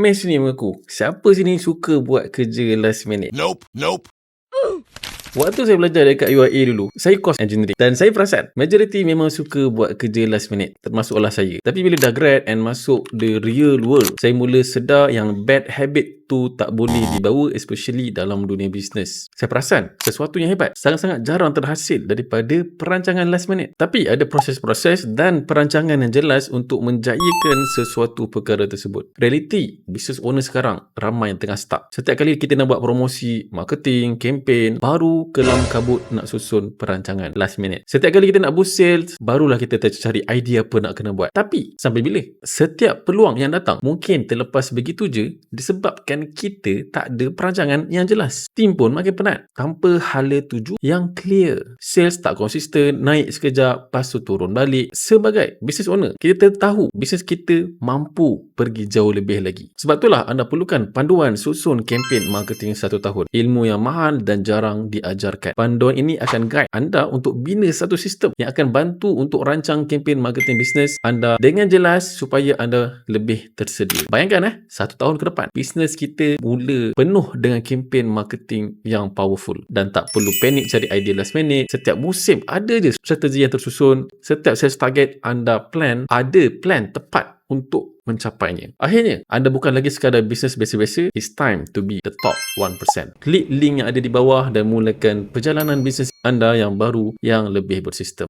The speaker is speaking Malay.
Mes ni mengaku, siapa sini suka buat kerja last minute? Nope. Waktu saya belajar dekat UIA dulu, saya course engineering dan saya perasan majoriti memang suka buat kerja last minute, termasuklah saya. Tapi bila dah grad and masuk the real world, saya mula sedar yang bad habit tu tak boleh dibawa, especially dalam dunia bisnes. Saya perasan sesuatu yang hebat sangat-sangat jarang terhasil daripada perancangan last minute. Tapi ada proses-proses dan perancangan yang jelas untuk menjayakan sesuatu perkara tersebut. Realiti, business owner sekarang ramai yang tengah stuck. Setiap kali kita nak buat promosi, marketing, campaign, baru kelam kabut nak susun perancangan last minute. Setiap kali kita nak boost sales, barulah kita tercari idea apa nak kena buat. Tapi sampai bila? Setiap peluang yang datang mungkin terlepas begitu je disebabkan kita tak ada perancangan yang jelas. Tim pun makin penat tanpa hala tuju yang clear. Sales tak konsisten, naik sekejap, lepas tu turun balik. Sebagai business owner, kita tahu bisnes kita mampu pergi jauh lebih lagi. Sebab itulah anda perlukan panduan susun kempen marketing 1 tahun. Ilmu yang mahal dan jarang diajarkan. Panduan ini akan guide anda untuk bina satu sistem yang akan bantu untuk rancang kempen marketing bisnes anda dengan jelas supaya anda lebih tersedia. Bayangkan 1 tahun ke depan, bisnes kita mula penuh dengan kempen marketing yang powerful dan tak perlu panik cari idea last minute. Setiap musim ada je strategi yang tersusun. Setiap sales target anda plan, ada plan tepat untuk mencapainya. Akhirnya, anda bukan lagi sekadar bisnes biasa-biasa. It's time to be the top 1%. Klik link yang ada di bawah dan mulakan perjalanan bisnes anda yang baru yang lebih bersistem.